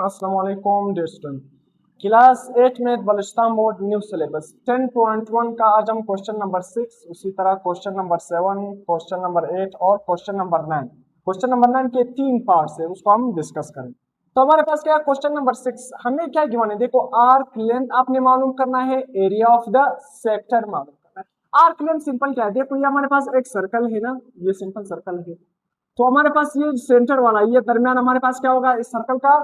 अस्सलाम वालेकुम dear student. Class 8 में बलुचिस्तान बोर्ड न्यू सिलेबस 10.1 का आज हम क्वेश्चन नंबर 6, उसी तरह क्वेश्चन नंबर 7, क्वेश्चन नंबर 8 और क्वेश्चन नंबर 9, क्वेश्चन नंबर 9 के 3 पार्ट्स है, उसको हम डिस्कस करें। तो हमारे पास क्या है, क्वेश्चन नंबर 6 हमें क्या गिवन है, देखो आर्क लेंथ आपने मालूम करना है, एरिया ऑफ द सेक्टर मालूम करना है। आर्क लेंथ सिंपल क्या है, देखो ये हमारे पास एक सर्कल है ना, ये सिंपल सर्कल है, तो हमारे पास ये सेंटर वाला, ये दरमियान हमारे पास क्या होगा, इस सर्कल का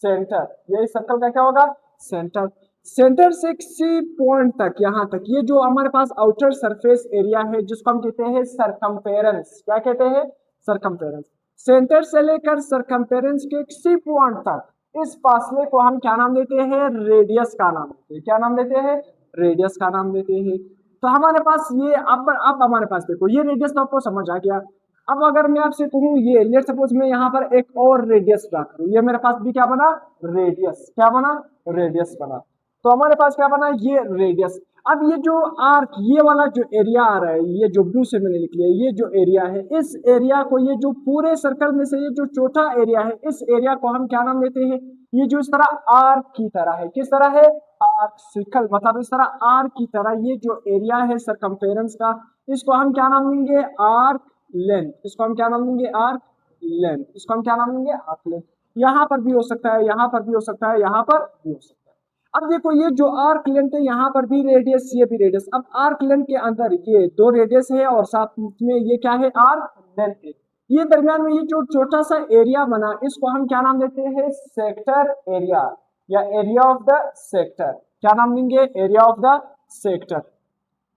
सेंटर, ये इस सर्कल का क्या होगा, सेंटर। सेंटर से किसी पॉइंट तक, यहां तक, ये जो हमारे पास आउटर सरफेस एरिया है जिसको हम कहते हैं सरकमफेरेंस, क्या कहते हैं, सरकमफेरेंस। सेंटर से लेकर सरकमफेरेंस के किसी पॉइंट तक इस फासले को हम क्या नाम देते हैं, रेडियस का नाम देते हैं। क्या नाम देते हैं, रेडियस का नाम देते हैं। तो हमारे पास ये अब हमारे पास देखो, ये रेडियस तो आपको समझ आ गया। अब अगर मैं आपसे कहूं, ये लेट सपोज मैं यहाँ पर एक और रेडियस ड्रा करूं, ये मेरे पास भी क्या बना, रेडियस, क्या बना, रेडियस बना। तो हमारे पास क्या बना, ये रेडियस। अब ये जो आर्क, ये वाला जो एरिया आ रहा है, ये जो ब्लू से मैंने लिख लिया, ये जो एरिया है, इस एरिया को, ये जो पूरे सर्कल में से ये जो छोटा एरिया है, इस एरिया को हम क्या नाम देते हैं, ये जो इस तरह आर्क की तरह है, किस तरह है, आर्क सर्कल, मतलब इस तरह आर्क की तरह ये जो एरिया है सरकमफेरेंस का, इसको हम क्या नाम देंगे, आर्क लेंथ। इसको हम क्या नाम देंगे, आर्क लेंथ। इसको हम क्या नाम देंगे, आर्क लेंथ। यहां पर भी हो सकता है, यहां पर भी हो सकता है, यहां पर भी हो सकता है। अब देखो ये जो आर्क लेंथ है, यहाँ पर भी रेडियस, ये भी रेडियस। अब आर्क लेंथ के अंदर ये दो रेडियस है और साथ में ये क्या है, आर्क लेंथ है। ये दरमियान में ये जो छोटा सा एरिया बना, इसको हम क्या नाम देते हैं, सेक्टर एरिया, या एरिया ऑफ द सेक्टर। क्या नाम देंगे, area of the sector,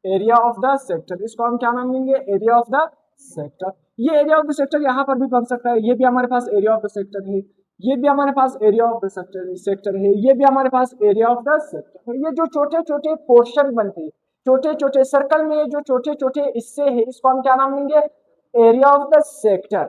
area of the sector. इसको हम क्या नाम देंगे, एरिया ऑफ द सेक्टर। ये एरिया ऑफ द सेक्टर यहाँ पर भी बन सकता है, ये भी हमारे पास एरिया ऑफ द सेक्टर है, ये भी हमारे पास एरिया ऑफ द सेक्टर है, ये भी हमारे पास एरिया ऑफ द सेक्टर है। ये जो छोटे छोटे पोर्शन बनते हैं, छोटे छोटे सर्कल में जो छोटे छोटे हिस्से है, इसको हम क्या नाम देंगे, एरिया ऑफ द सेक्टर।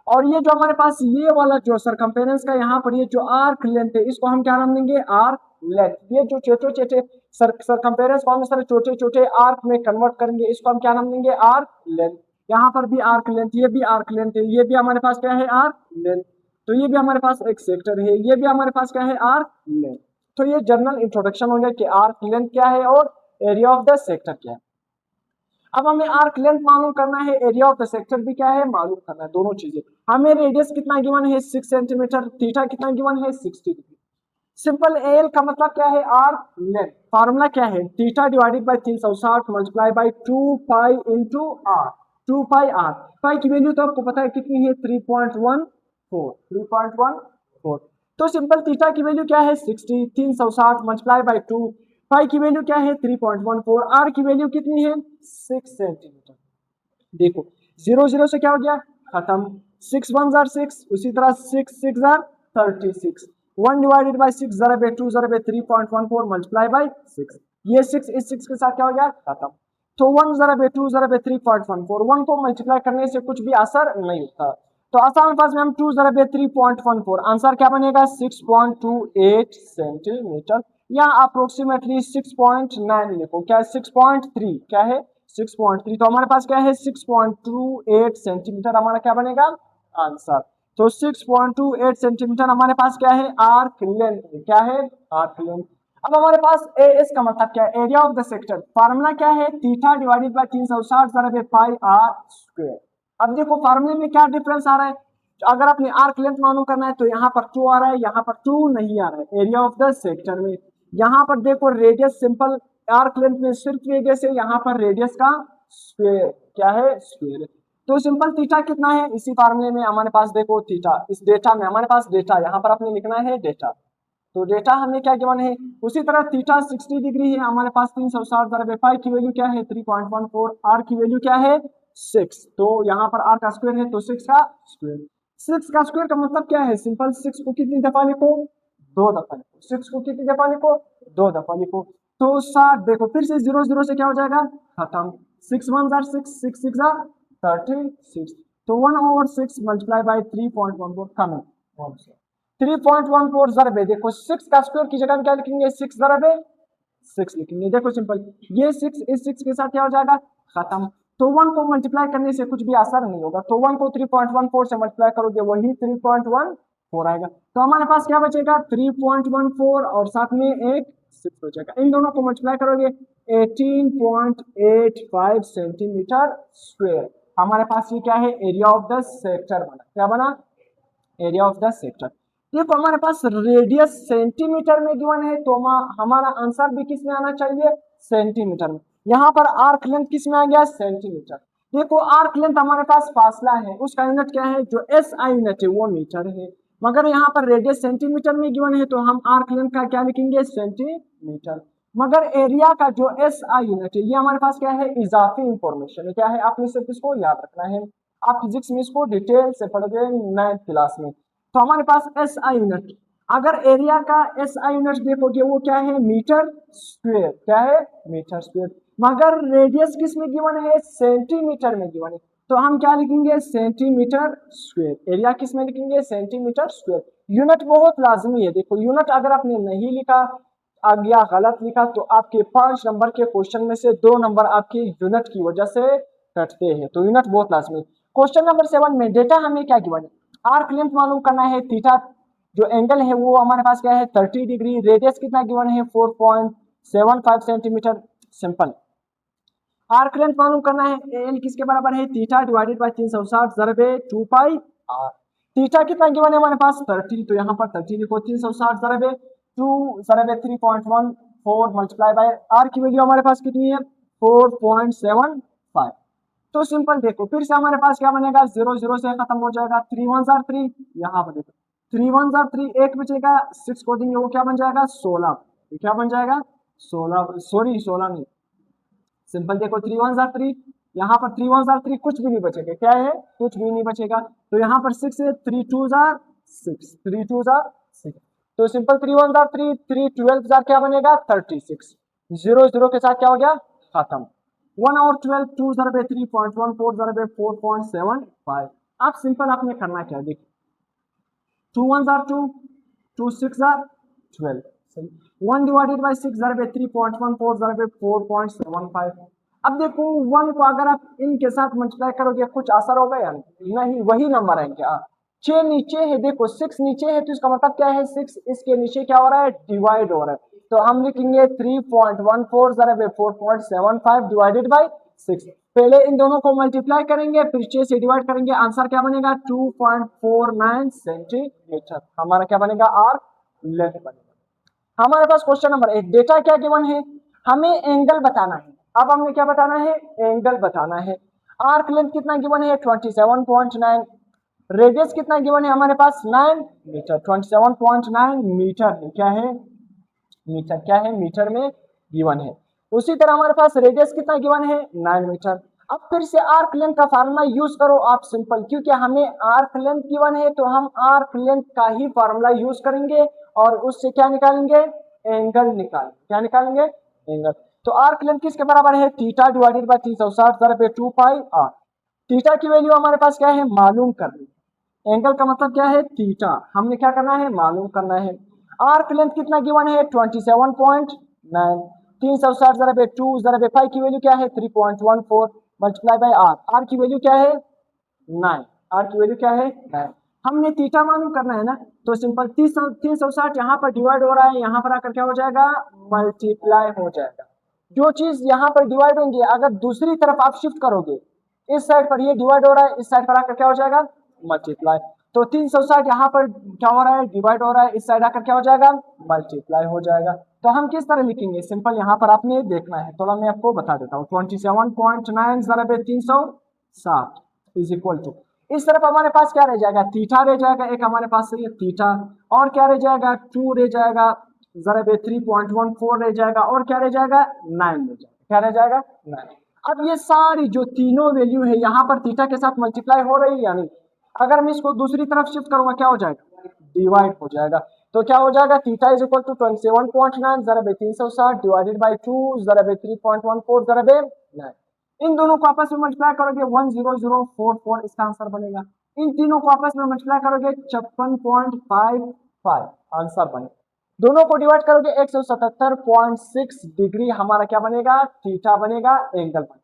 और ये जो हमारे पास ये वाला जो सरकमफेरेंस का यहाँ पर ये जो आर्क लेंथ है, इसको हम क्या नाम देंगे, आर्क लेंथ। ये जो छोटे छोटे सरकमफेरेंस को हम इस तरह छोटे छोटे आर्क में कन्वर्ट करेंगे, इसको हम क्या नाम देंगे, आर्क लेंथ। यहाँ पर भी आर्क लेंथ, ये भी आर्क लेंथ है, ये भी हमारे पास क्या है, आर्क लेंथ। तो ये भी हमारे पास एक सेक्टर है, ये भी हमारे पास क्या है, आर्क लेंथ। तो ये जनरल इंट्रोडक्शन हो गया कि आर्क लेंथ क्या है और एरिया ऑफ द सेक्टर क्या है। अब हमें आर्क लेंथ मालूम करना है, एरिया ऑफ द सेक्टर भी क्या है, मालूम करना है, दोनों चीजें। हमें रेडियस कितना गिवन है, 6 सेंटीमीटर, थीटा कितना गिवन है, 60 डिग्री। सिंपल एल का मतलब क्या है, आर्क लेंथ। फार्मूला क्या है, theta divided by 360 multiply by 2 pi into R, 2 pi R. Pi की वैल्यू तो आपको पता है कितनी है, 3.14, 3.14। तो सिंपल थीटा की वैल्यू क्या है, 60, 360 मल्टीप्लाई बाय 2, पाई की वैल्यू क्या है, 3.14, आर की वैल्यू कितनी है, 6 सेंटीमीटर। देखो 0 0 से क्या हो गया, खत्म, 6 1 जार 6, उसी तरह 6 6 जार 36, 1 डिवाइडेड बाय 6 जरा बे 2 जरा बे 3.14 मल्टीप्लाई बाय 6, ये 6 इस 6 के साथ क्या हो गया, खत्म। तो 1 जरा बे 2 जरा बे 3.14, 1 को मल्टीप्लाई करने से कुछ भी असर नहीं होता, तो आसान अल्फाज में हम 2 जरा बे 3.14, आंसर क्या बनेगा, 6.28 सेंटीमीटर, या अप्रोक्सीमेटली 6.9 लिखो, क्या है 6.3, क्या है 6.3। तो हमारे पास क्या है, 6.28 सेंटीमीटर हमारा क्या बनेगा, आंसर। तो 6.28 सेंटीमीटर हमारे पास क्या है, आर्क लेंथ, क्या है, आर्क लेंथ। अब हमारे पास ए एस का मतलब क्या है, area of the sector. Formula क्या है, थीटा डिवाइडेड बाय 360 जरा बे पाई आर स्क्वायर। अब देखो फार्मूले में क्या डिफरेंस आ रहा है, अगर आपने आर्क लेंथ मालूम करना है तो यहाँ पर 2 आ रहा है, यहाँ पर 2 नहीं आ रहा है, एरिया ऑफ द सेक्टर में। यहाँ पर देखो रेडियस, सिंपल आर्क लेंथ में सिर्फ रेडियस है, यहाँ पर रेडियस का स्क्वायर, क्या है, स्क्वायर। तो सिंपल थीटा कितना है, इसी फार्मूले में हमारे पास देखो थीटा, इस डेटा में हमारे पास डेटा, यहाँ पर आपने लिखना है डेटा, तो डेटा हमें क्या गिवन है। उसी तरह थीटा 60 डिग्री है, हमारे पास 360 जरा पाई की वैल्यू क्या है, 3.14, आर की वैल्यू क्या है, 6, तो यहाँ पर आर का स्क्वायर है, तो 6 का स्क्वायर। 6 का स्क्वायर का मतलब क्या है, सिंपल 6 को कितनी दफा लिखो, 2 दफा लिखो, 6 को कितनी दफा लिखो, 2 दफा लिखो। तो 60, देखो फिर से 0 0 से क्या हो जाएगा, खत्म, 6 1 जार 6, 6 6 जार 36, तो 1/6 मल्टीप्लाई बाय 3.14 कम 3.14 जरबे, देखो 6 का स्क्वायर की जगह क्या लिखेंगे, 6 जरबे 6 लिखेंगे। देखो सिंपल, ये 6 इस 6 के साथ क्या हो जाएगा, खत्म। तो 1 को मल्टीप्लाई करने से कुछ भी असर नहीं होगा, तो 1 को 3.14 से मल्टीप्लाई करोगे वही 3.14, 4 आएगा। तो हमारे पास क्या बचेगा 3.14 और साथ में एक 6 बचेगा। इन दोनों को मल्टीप्लाई करोगे 18.85 सेंटीमीटर स्क्वायर। हमारे पास ये क्या है एरिया ऑफ द सेक्टर बना। क्या बना एरिया ऑफ द सेक्टर। देखो हमारे पास रेडियस सेंटीमीटर में गिवन है तो हमारा आंसर भी किस में आना चाहिए सेंटीमीटर में। यहाँ पर आर्क लेंथ किस में आ गया सेंटीमीटर। देखो आर्क लेंथ हमारे पास फासला है उसका यूनिट क्या है जो एस आई यूनिट है वो मीटर है, मगर यहाँ पर रेडियस सेंटीमीटर में गिवन है तो हम आर्क लेंथ का क्या लिखेंगे सेंटीमीटर। मगर एरिया का जो एस आई यूनिट है ये हमारे पास क्या है इजाफी इंफॉर्मेशन है। क्या है आपने सिर्फ इसको याद रखना है, आप फिजिक्स में इसको डिटेल से पढ़ोगे 9th क्लास में। तो हमारे पास एस आई यूनिट, अगर एरिया का एस आई यूनिट देखोगे वो क्या है मीटर स्क्वायर। क्या है मीटर स्क्वायर। मगर रेडियस किस में गिवन है सेंटीमीटर में गिवन है तो हम क्या लिखेंगे सेंटीमीटर स्क्वायर। एरिया किस में लिखेंगे सेंटीमीटर स्क्वायर। यूनिट बहुत लाजमी है। देखो यूनिट अगर आपने नहीं लिखा या गलत लिखा तो आपके 5 नंबर के क्वेश्चन में से 2 नंबर आपके यूनिट की वजह से कटते हैं। तो यूनिट बहुत लाजमी। क्वेश्चन नंबर 7 में डेटा हमें क्या गिवन है आर्क लेंथ मालूम करना है, थीटा जो एंगल है वो हमारे पास क्या है 30 डिग्री, रेडियस कितना गिवन है 4.75 सेंटीमीटर। सिंपल। आर्क लेंथ मालूम करना है, एल किसके बराबर है थीटा डिवाइडेड बाय 360 ज़रबे 2 पाई आर। थीटा कितना गिवन है हमारे पास 30, तो यहाँ पर 30 लिखो 360 ज़रबे 2 ज़रबे 3.14 मल्टीप्लाई बाय आर की वैल्यू हमारे पास कितनी है 4.75। तो सिंपल देखो फिर से हमारे पास क्या बनेगा 0 0 से खत्म हो जाएगा 3 1 जार 3, यहाँ पर देखो 3 1 जार 3 एक बचेगा 6 को देंगे वो क्या बन जाएगा 16। क्या बन जाएगा 16, सॉरी 16 नहीं, सिंपल देखो 3 1 जार 3, यहाँ पर 3 1 जार 3 कुछ भी नहीं बचेगा। क्या है कुछ भी नहीं बचेगा। तो यहाँ पर 6 है 3 2 जार 6, 3 2 जार 6। तो सिंपल 3 1 जार 3, 3 12 जार क्या बनेगा 36। 0 0 के साथ क्या हो गया खत्म। 1 और 12 2 ज़रबे 3.14 ज़रबे 4.75। अब सिंपल आपने करना क्या देखिए 2 1 जार 2, 2 6 जार 12, 1 डिवाइडेड बाय 6 ज़रबे 3.14 ज़रबे 4.75। अब देखो 1 को अगर आप इनके साथ मल्टीप्लाई करोगे कुछ असर होगा या नहीं, वही नंबर है क्या 6 नीचे है, देखो 6 नीचे है तो इसका मतलब क्या है 6 इसके नीचे क्या हो रहा है डिवाइड हो रहा है। तो हम लिखेंगे 3.14 ज़रबे 4.75 डिवाइडेड बाय 6। पहले इन दोनों को मल्टीप्लाई करेंगे फिर 6 से डिवाइड करेंगे, आंसर क्या बनेगा 2.49 सेंटीमीटर। हमारा क्या बनेगा आर्क लेंथ बनेगा। हमारे पास क्वेश्चन नंबर 1 डेटा क्या गिवन है हमें एंगल बताना है। अब हमें क्या बताना है एंगल बताना है। आर्क लेंथ कितना गिवन है 27.9, रेडियस कितना गिवन है हमारे पास 9 मीटर, 27.9 मीटर है। क्या है मीटर, क्या है मीटर में गिवन है। उसी तरह हमारे पास रेडियस कितना गिवन है 9 मीटर। अब फिर से आर्क लेंथ का फार्मूला यूज करो आप सिंपल, क्योंकि हमें आर्क लेंथ गिवन है तो हम आर्क लेंथ का ही फार्मूला यूज करेंगे और उससे क्या निकालेंगे एंगल निकालेंगे। क्या निकालेंगे एंगल। तो आर्क लेंथ किसके बराबर है थीटा डिवाइडेड बाय 360 ज़रबे 2 पाई आर। थीटा की वैल्यू हमारे पास क्या है मालूम करनी, एंगल का मतलब क्या है थीटा, हमने क्या करना है मालूम करना है। आर्क लेंथ कितना गिवन है 27.9, 360 ज़रबे 2 ज़रबे 5 की वैल्यू क्या है 3.14 मल्टीप्लाई बाय आर। आर की वैल्यू क्या है 9, आर की वैल्यू क्या है 9। हमने थीटा मालूम करना है ना, तो सिंपल 360 यहाँ पर डिवाइड हो रहा है, यहाँ पर आकर क्या हो जाएगा मल्टीप्लाई हो जाएगा। जो चीज यहाँ पर डिवाइड होंगी अगर दूसरी तरफ आप शिफ्ट करोगे, इस साइड पर ये डिवाइड हो रहा है, इस साइड पर आकर क्या हो जाएगा मल्टीप्लाई। तो 360 यहाँ पर क्या हो रहा है डिवाइड हो रहा है, इस साइड आकर क्या हो जाएगा मल्टीप्लाई हो जाएगा। तो हम किस तरह लिखेंगे सिंपल यहाँ पर आपने देखना है, थोड़ा मैं आपको बता देता हूँ। 27.9 ज़रबे 360 इज इक्वल टू, इस तरफ हमारे पास क्या रह जाएगा थीटा रह जाएगा, एक हमारे पास ये थीटा, और क्या रह जाएगा 2 रह जाएगा ज़रबे 3.14 रह जाएगा, और क्या रह जाएगा 9 रह जाएगा। क्या रह जाएगा 9। अब ये सारी जो तीनों वैल्यू है यहाँ पर थीटा के साथ मल्टीप्लाई हो रही है या नहीं, अगर मैं इसको दूसरी तरफ शिफ्ट करूंगा क्या हो जाएगा डिवाइड हो जाएगा। तो क्या हो जाएगा थीटा इज इक्वल टू 27.9 ज़रबे 360 डिवाइडेड बाय 2 ज़रबे 3.14 ज़रबे 9। इन दोनों को आपस में मल्टीप्लाई करोगे 10044 इसका आंसर बनेगा। इन तीनों को आपस में मल्टीप्लाई करोगे 56.55 आंसर बनेगा। दोनों को डिवाइड करोगे 177.6 डिग्री हमारा क्या बनेगा थीटा बनेगा, एंगल बनेगा।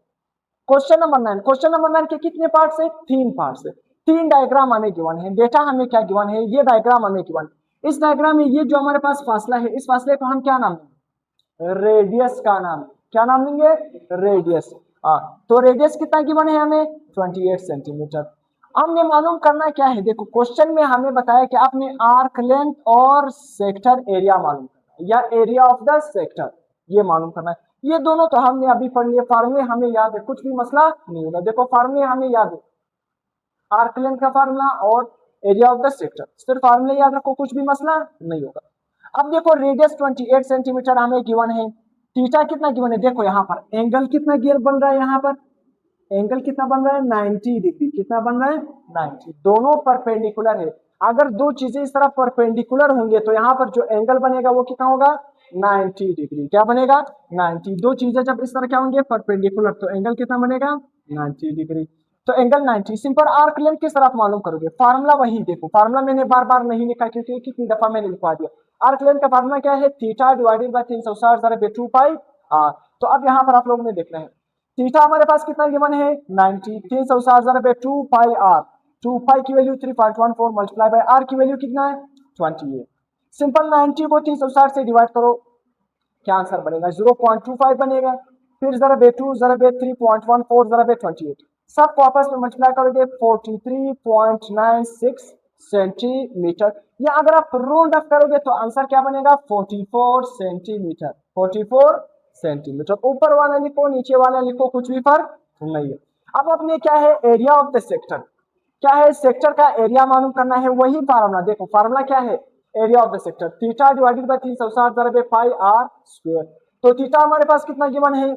क्वेश्चन नंबर 9, क्वेश्चन नंबर 9 के कितने पार्ट्स है 3 पार्ट्स है। तीन डायग्राम हमें गिवन है, डेटा हमें क्या गिवन है, ये डायग्राम हमें गिवन है। इस डायग्राम में ये जो हमारे पास फासला है, इस फासले को हम क्या नाम देंगे, रेडियस का नाम, क्या नाम देंगे, रेडियस। तो रेडियस कितना गिवन है हमें, 28 सेंटीमीटर। हमने मालूम करना क्या है, देखो क्वेश्चन में हमें बताया कि आपने आर्क लेंथ और सेक्टर एरिया मालूम करना है, या एरिया ऑफ द सेक्टर ये मालूम करना है। ये दोनों तो हमने अभी पढ़ लिए, फार्मूले हमें याद है, कुछ भी मसला नहीं होगा। देखो फार्मूले हमें याद है, आर्क लेंथ का फार्मूला और एरिया ऑफ द सेक्टर, सिर्फ फार्मूले याद रखो, कुछ भी मसला नहीं होगा। अब देखो रेडियस 28 सेंटीमीटर हमें गिवन है, थीटा कितना गिवन है, देखो यहाँ पर एंगल कितना गियर बन रहा है, यहाँ पर एंगल कितना बन रहा है, 90 डिग्री। कितना बन रहा है, 90। दोनों परपेंडिकुलर है। अगर दो चीजें इस तरह परपेंडिकुलर होंगे तो यहाँ पर जो एंगल बनेगा वो कितना होगा, 90 डिग्री। क्या बनेगा, 90। दो चीजें जब इस तरह क्या होंगे, परपेंडिकुलर, तो एंगल कितना बनेगा, 90 डिग्री। तो एंगल 90। सिंपल आर्क लेंथ किस तरह आप मालूम करोगे, फार्मूला वही देखो, फार्मूला मैंने बार बार नहीं लिखा क्योंकि कितनी दफा मैंने लिखवा दिया। आर्क लेंथ का फार्मूला क्या है, थीटा डिवाइडेड बाय 360 ज़रा बे 2 पाई आर। तो अब यहाँ पर आप लोगों ने देखना है, थीटा हमारे पास कितना गिवन है, 90, 360 ज़रा बे 2 पाई आर। 2 पाई की वैल्यू 3.14 मल्टीप्लाई बाय आर की वैल्यू कितना है, 28। सिंपल 90 को 360 से डिवाइड करो, क्या आंसर बनेगा, 0.25 बनेगा। फिर जरा बे 2 जरा बे 3.14 जरा बे 28, सबको आपस में मल्टीप्लाई करोगे 43.96 सेंटीमीटर। या अगर आप राउंड अप करोगे तो आंसर क्या बनेगा, 44 सेंटीमीटर। 44 सेंटीमीटर। ऊपर वाला लिखो नीचे वाला लिखो, कुछ भी फर्क नहीं है। अब अपने क्या है, एरिया ऑफ द सेक्टर, क्या है, सेक्टर का एरिया मालूम करना है, वही फार्मूला देखो, फार्मूला क्या है, area of the sector, theta divided by 360 ज़रा बे पाई आर स्क्वायर। तो थीटा हमारे पास कितना गिवन है,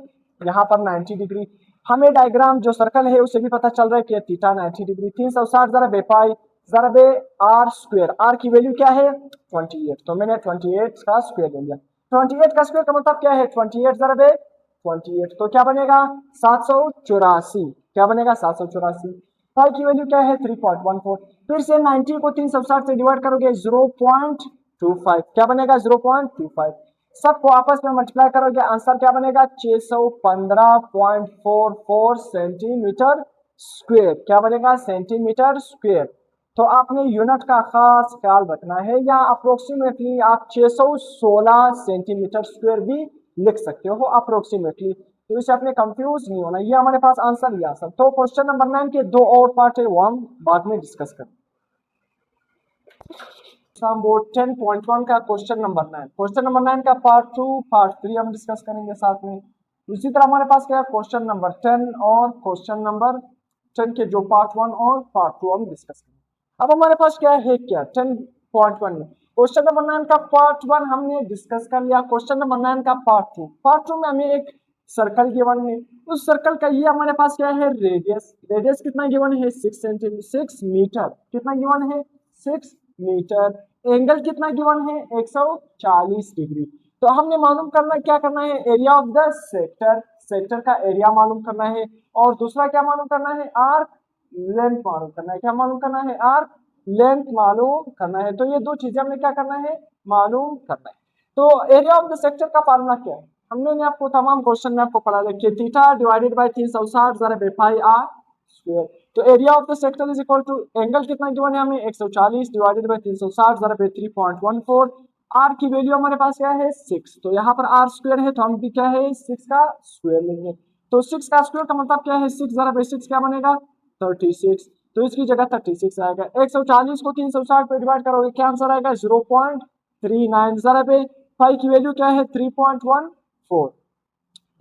यहाँ पर 90 डिग्री। हमें डायग्राम जो सर्कल है उससे भी पता चल रहा है कि थीटा 90 डिग्री। 360 ज़रा बे पाई ज़रा बे आर स्क्वायर, आर की वैल्यू क्या है, 28। तो मैंने 28 का स्क्वायर ले लिया। 28 का स्क्वायर का मतलब क्या है, 28 ज़रा बे 28, तो क्या बनेगा, 784। क्या बनेगा, 784। पाई की वैल्यू क्या है, 3.14। फिर से 90 को 360 से डिवाइड करोगे, 0.25। क्या बनेगा, 0.25। सबको आपस में मल्टीप्लाई करोगे, आंसर क्या बनेगा, 615.44 सेंटीमीटर स्क्वायर। क्या बनेगा, सेंटीमीटर स्क्वायर। तो आपने यूनिट का खास ख्याल रखना है, या अप्रोक्सीमेटली आप 616 सेंटीमीटर स्क्वायर भी लिख सकते हो अप्रोक्सीमेटली, तो इसे आपने कंफ्यूज नहीं होना। ये हमारे पास आंसर ही आंसर। तो क्वेश्चन नंबर 9 के दो और पार्ट है, वो हम बाद में डिस्कस करें। बोर्ड 10.1 का क्वेश्चन नंबर 9, क्वेश्चन नंबर 9 का पार्ट 2 पार्ट 3 हम डिस्कस करेंगे साथ में। उसी तरह हमारे पास क्या है, क्वेश्चन नंबर 10 और क्वेश्चन नंबर 10 के जो पार्ट 1 और पार्ट 2 हम डिस्कस करेंगे। अब हमारे पास क्या है, क्या 10.1 में क्वेश्चन नंबर 9 का पार्ट 1 हमने डिस्कस कर लिया। क्वेश्चन नंबर 9 का पार्ट 2 में हमें एक सर्कल गिवन है, उस सर्कल का ये हमारे पास क्या है, रेडियस। रेडियस कितना गिवन है, 6 सेंटीमीटर, 6 मीटर। कितना गिवन है, 6 मीटर। एंगल कितना गिवन है, 140 डिग्री। तो हमने मालूम करना, क्या करना है, area of the sector, sector का एरिया मालूम करना है। और दूसरा क्या मालूम करना है, आर्क लेंथ मालूम करना है। क्या मालूम करना है, आर्क लेंथ मालूम करना है। तो ये दो चीजें हमें क्या करना है, मालूम करना है। तो एरिया ऑफ द सेक्टर का फार्मूला क्या है, हमने आपको तमाम क्वेश्चन में आपको पढ़ा दिया, थीटा डिवाइडेड बाय 360 ज़रा बे पाई आर स्क्वायर। तो area of the sector is equal to, angle कितना गिवन है हमें, 140 डिवाइडेड बाय 360 ज़रा बे 3.14। आर की वैल्यू हमारे पास क्या है, 6। तो यहाँ पर आर स्क्वायर है तो हम भी क्या है, 6 का स्क्वायर लेंगे। तो 6 का स्क्वायर का मतलब क्या है, 6 ज़रा बे 6 क्या बनेगा, 36। तो इसकी जगह 36 आएगा। 140 को 360 पे डिवाइड करोगे, क्या आंसर आएगा, 0.39। ज़रा बे फाई की वैल्यू क्या है, 3.14।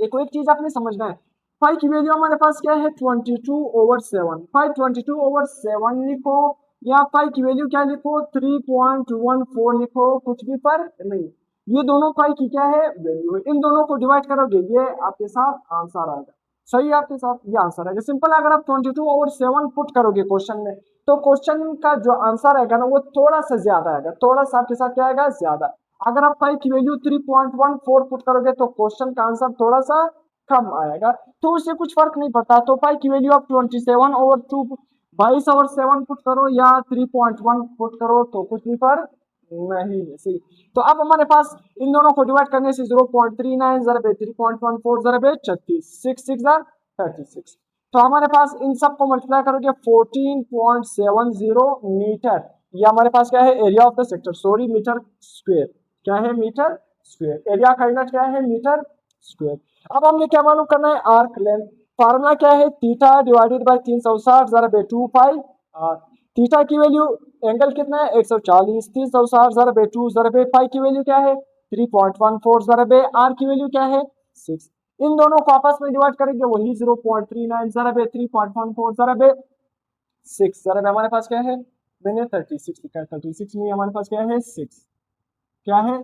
एक चीज आपने समझना है, फाई की वैल्यू हमारे पास क्या है, 22/7। फाई 22/7 लिखो, या फाई की वैल्यू क्या लिखो, 3.14 लिखो, कुछ भी फर्क नहीं। ये दोनों फाई की क्या है, वैल्यू है। इन दोनों को डिवाइड करोगे, ये आपके साथ आंसर आएगा। सही है, आपके साथ ये आंसर आएगा। सिंपल, अगर आप 22/7 पुट करोगे क्वेश्चन में, तो क्वेश्चन का जो आंसर आएगा ना, वो थोड़ा सा ज्यादा आएगा, थोड़ा सा आपके साथ क्या आएगा, ज्यादा। अगर आप पाई की वैल्यू 3.14 पुट करोगे तो क्वेश्चन का आंसर थोड़ा सा कम आएगा, तो उससे कुछ फर्क नहीं पड़ता। तो पाई की वैल्यू आप 27/2 22/7 पुट करो या 3.1 पुट करो, तो कुछ भी फर्क नहीं है। सही। तो अब हमारे पास इन दोनों को डिवाइड करने से 0.39 ज़रा बे 3.14 ज़रा बे 36, 6 6 36। तो हमारे पास इन सब को मल्टीप्लाई करोगे 14.70 मीटर, ये हमारे पास क्या है area of the sector, sorry metre square, क्या है मीटर स्क्वायर, एरिया का यूनिट क्या है मीटर स्क्वायर। अब हमने क्या मालूम करना है आर्क लेंथ, फार्मूला क्या है थीटा डिवाइडेड बाय 360 जरा बे 2 पाई आर, थीटा की वैल्यू एंगल कितना है 140, 360 जरा बे 2 जरा बे पाई की वैल्यू क्या है 3.14 जरा बे आर की वैल्यू क्या है 6, इन दोनों को आपस में डिवाइड करेंगे वही 0.39 जरा बे 3.14 जरा बे 6 जरा बे हमारे पास क्या है मैंने 36 लिखा है, 36 नहीं हमारे पास क्या है 6, क्या है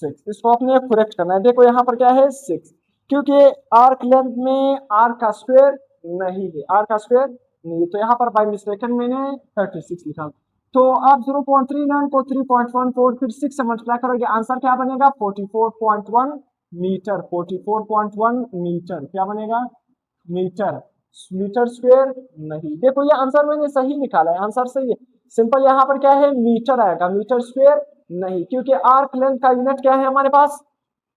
6, इसको आपने करेक्ट करना है। देखो यहाँ पर क्या है 6, क्योंकि आर्क लेंथ में आर्क का स्क्वायर नहीं है, आर्क का स्क्वायर नहीं है, तो यहाँ पर बाय मिस्टेकन मैंने 36 लिखा। तो आप 0.39 को 3.14 फिर 6 से मल्टीप्लाई करोगे, आंसर क्या बनेगा 44.1 मीटर, 44.1 मीटर क्या बनेगा मीटर, मीटर स्क्वायर नहीं। देखो ये आंसर मैंने सही निकाला है, आंसर सही है, सिंपल यहाँ पर क्या है मीटर आएगा, मीटर स्क्वायर नहीं, क्योंकि आर्क लेंथ का यूनिट क्या है हमारे पास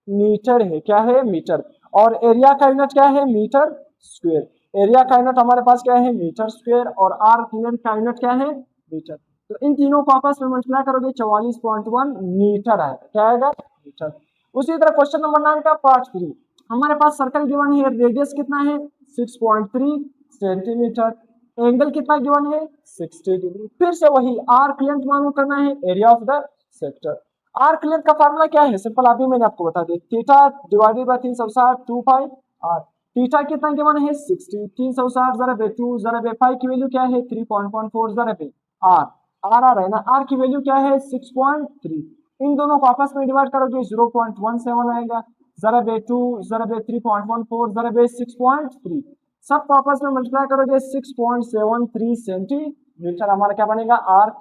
मीटर है, क्या है मीटर, और एरिया का यूनिट क्या है मीटर स्क्वायर, एरिया का यूनिट हमारे पास क्या है मीटर स्क्वायर और आर्क लेंथ का यूनिट क्या है मीटर। तो इन तीनों को आपस में मल्टीप्लाई करोगे 44.1 मीटर आएगा, क्या आएगा मीटर। उसी तरह क्वेश्चन नंबर 9 का पार्ट 3, हमारे पास सर्कल गिवन है, रेडियस कितना है 6.3 सेंटीमीटर, एंगल कितना गिवन है 60 डिग्री, फिर से वही आर्क लेंथ मालूम करना है, area of the sector. Arc length का फार्मूला क्या है सिंपल अभी मैंने आपको बता दिया, theta divided by 360 2 pi r, theta कितना गिवन है 60, 360 जरा बे 2 जरा बे पाई की वैल्यू क्या है 3.14 जरा बे आर, आर आ रहा है ना, आर की वैल्यू क्या है 6.3, इन दोनों को आपस में डिवाइड करोगे 0.17 आएगा, जरा बे 2 जरा बे 3.14 जरा बे 6.3, सबको आपस में मल्टीप्लाई करोगे 6.73 सेंटीमीटर हमारा क्या बनेगा आर्क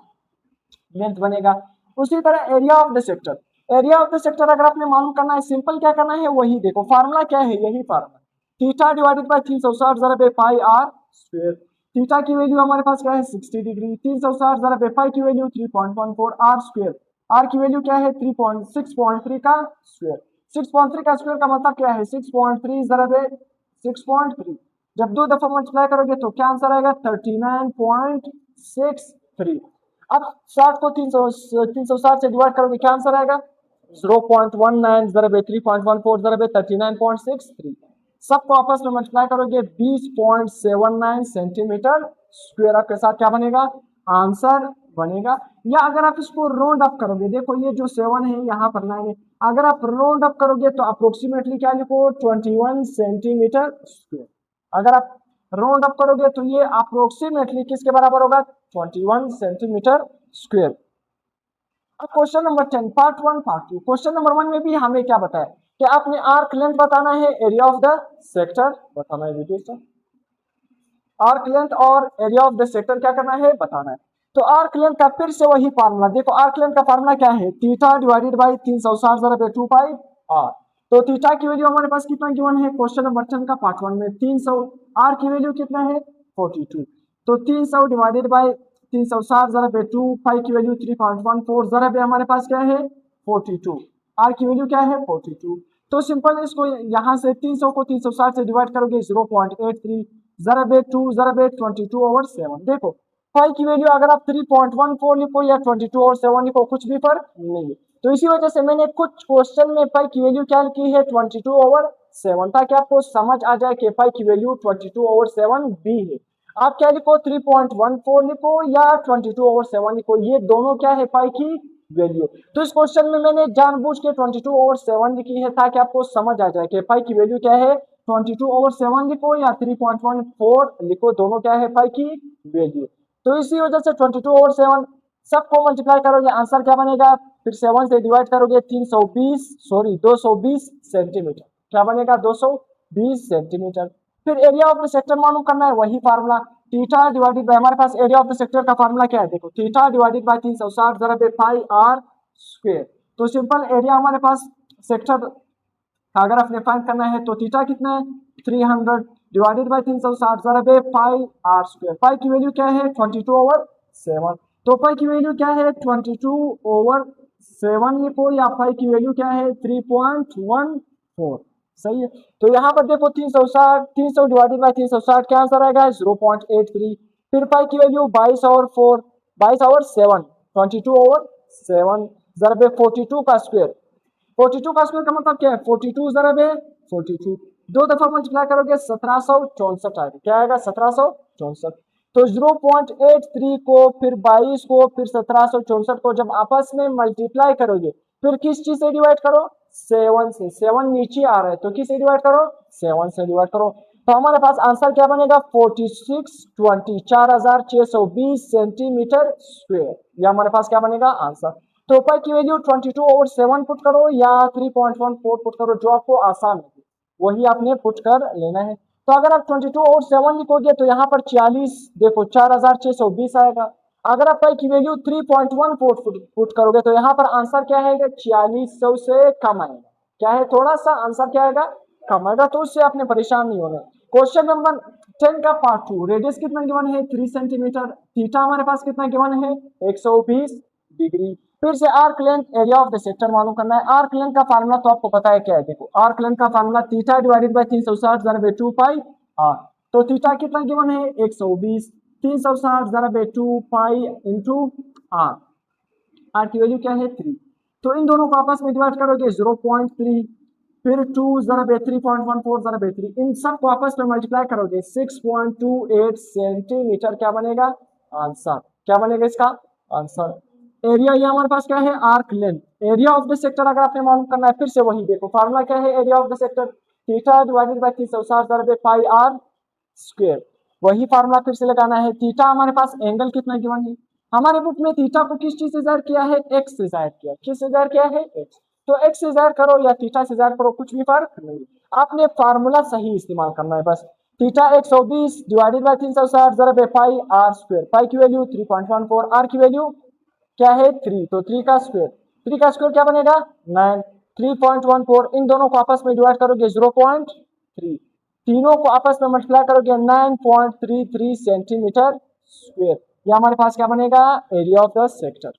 लेंथ बनेगा। उसी तरह area of the sector, area of the sector अगर आपने मालूम करना है सिंपल क्या करना है वही देखो फार्मूला क्या है यही फार्मूला, थीटा डिवाइडेड बाय 360 जरा बे पाई आर स्क्वायर, थीटा की वैल्यू हमारे पास क्या है 60 डिग्री, 360 जरा बे पाई की वैल्यू 3.14 आर स्क्वायर, आर की वैल्यू क्या है 3.6.3 का स्क्वायर, 6.3 का स्क्वायर का मतलब क्या है 6.3 जरा बे 6.3, जब दो दफा मल्टीप्लाई करोगे तो क्या आंसर आएगा 39.63। अब 60 को 360 से डिवाइड करोगे क्या आंसर आएगा 0.19 जरा बे 3.14 जरा बे 39.63, सबको आपस में मल्टीप्लाई करोगे 20.79 सेंटीमीटर स्क्वायर, आपके साथ क्या बनेगा आंसर बनेगा। या अगर आप इसको राउंड अप करोगे, देखो ये जो 7 है यहाँ पर 9 है, अगर आप राउंड अप करोगे तो अप्रोक्सीमेटली क्या लिखो 21 सेंटीमीटर स्क्वायर, अगर आप राउंड अप करोगे तो ये अप्रोक्सीमेटली किसके बराबर होगा 21 सेंटीमीटर स्क्वायर। अब question number 10 part 1 part 2, question number 1 में भी हमें क्या बताया कि आपने आर्क लेंथ बताना है, एरिया ऑफ द सेक्टर बताना है, बेटे आर्क लेंथ और एरिया ऑफ द सेक्टर क्या करना है बताना है। तो आर्क लेंथ का फिर से वही फार्मूला, देखो आर्क लेंथ का फार्मूला क्या है थीटा डिवाइडेड बाय 360 जरा बे 2 पाई आर, तो थीटा की वैल्यू हमारे पास कितना गिवन है क्वेश्चन नंबर 10 का पार्ट 1 में 300, आर की वैल्यू कितना है 42, तो 300 डिवाइडेड बाय 360 जरा बे 2 पाई की वैल्यू 3.14 जरा बे हमारे पास क्या है 42, आर की वैल्यू क्या है 42, तो सिंपल इसको यहाँ से 300 को 360 से डिवाइड करोगे 0.83 जरा बे 2 जरा बे 22/7, देखो फाई की वैल्यू अगर आप 3.14 लिखो या 22/7 लिखो कुछ भी फर्क नहीं है, तो इसी वजह से मैंने कुछ क्वेश्चन में पाई की वैल्यू क्या लिखी है 22/7, ताकि आपको समझ आ जाए कि पाई की वैल्यू 22/7 भी है। आप क्या लिखो 3.14 लिखो या 22/7 लिखो, ये दोनों क्या है पाई की वैल्यू। तो इस क्वेश्चन में मैंने जानबूझ के 22/7 लिखी है ताकि आपको समझ आ जाए कि पाई की वैल्यू क्या है 22/7 लिखो या 3.14 लिखो, दोनों क्या है पाई की वैल्यू। तो इसी वजह से 22/7 सबको मल्टीप्लाई करोगे आंसर क्या बनेगा, फिर 7 से डिवाइड करोगे 220 सेंटीमीटर, क्या बनेगा 220 सेंटीमीटर। फिर एरिया ऑफ द सेक्टर मालूम करना है, वही फार्मूला थीटा डिवाइडेड बाय, हमारे पास एरिया ऑफ द सेक्टर का फार्मूला क्या है देखो थीटा डिवाइडेड बाय 360 जरा बे पाई आर स्क्वायर, तो सिंपल एरिया हमारे पास सेक्टर अगर आपने फाइंड करना है तो थीटा कितना है 300 डिवाइडेड बाय 360 जरा बे पाई आर स्क्वायर, पाई की वैल्यू क्या है 22/7, तो पाई की वैल्यू क्या है 22/7 लिखो या पाई की वैल्यू क्या है 3.14, सही है। तो यहाँ पर देखो 360, 300 डिवाइडेड बाई 360 क्या आंसर आएगा 0.83। फिर पाई की वैल्यू 22 और 4, 22 और 7, 22 ओवर 7 जरबे 42 का स्क्वायर। 42 का स्क्वायर का मतलब क्या है 42 जरबे 42, दो दफा मल्टीप्लाई करोगे 1764 आएगा। क्या आएगा 1764। तो 0.83 को फिर 22 को फिर 1764 को जब आपस में मल्टीप्लाई करोगे फिर किस चीज से डिवाइड करो 7 से। 7 नीचे आ रहा है तो किससे डिवाइड करो 7 से डिवाइड करो। तो हमारे पास आंसर क्या बनेगा 4620, 4620 सेंटीमीटर स्क्वायर। ये हमारे पास क्या बनेगा आंसर। तो पाई की वैल्यू 22 ओवर 7 पुट करो या 3.14 पुट करो, जो आपको आसान है वही आपने पुट कर लेना है। तो अगर आप 22 ओवर 7 लिखोगे तो यहाँ पर 46 देखो 4620 आएगा। अगर आप पाई की वैल्यू 3.14 पुट करोगे तो यहाँ पर आंसर क्या है 4600 से कम आएगा। क्या है थोड़ा सा आंसर क्या आएगा कम आएगा, तो उससे आपने परेशान नहीं होना। क्वेश्चन नंबर 10 का पार्ट 2, रेडियस कितना गिवन है 3 सेंटीमीटर, थीटा हमारे पास कितना गिवन है 120 डिग्री। फिर से arc length area of the sector मालूम करना है। आर्क लेंथ का फार्मूला तो आपको पता है क्या है, देखो आर्क लेंथ का फार्मूला थीटा डिवाइडेड बाय 360 जरबे 2 पाई आर। तो थीटा कितना गिवन है 120, 360 जरबे 2 पाई इंटू आर। आर की वैल्यू क्या है 3। तो इन दोनों को आपस में डिवाइड करोगे 0.3, फिर 2 जरबे 3.14 जरबे 3, इन सब को आपस में मल्टीप्लाई करोगे 6.28 सेंटीमीटर। क्या बनेगा आंसर, क्या बनेगा इसका आंसर। एरिया ये हमारे पास क्या है arc length. Area of the sector अगर आपने मालूम करना है फिर से वही देखो फार्मूला क्या है area of the sector theta divided by 360 जरबे पाई आर स्क्वायर। वही फार्मूला फिर से लगाना है। थीटा हमारे पास एंगल कितना गिवन है, हमारे बुक में थीटा को किस चीज से जाहिर किया है एक्स से जाहिर किया। किस से जाहिर किया है एक्स। तो एक्स से जाहिर करो या थीटा से जाहिर करो कुछ भी फर्क नहीं, आपने फार्मूला सही इस्तेमाल करना है बस। थीटा 120 डिवाइडेड बाय 360 जरबे पाई आर स्क्वायर। पाई की वैल्यू 3.14, आर की वैल्यू क्या है 3, तो 3 का स्क्वायर। 3 का स्क्वायर क्या बनेगा 9, 3.14, इन दोनों को आपस में डिवाइड करोगे 0.3, तीनों को आपस में मल्टीप्लाई करोगे 9.33 सेंटीमीटर स्क्वायर। ये हमारे पास क्या बनेगा एरिया ऑफ द सेक्टर।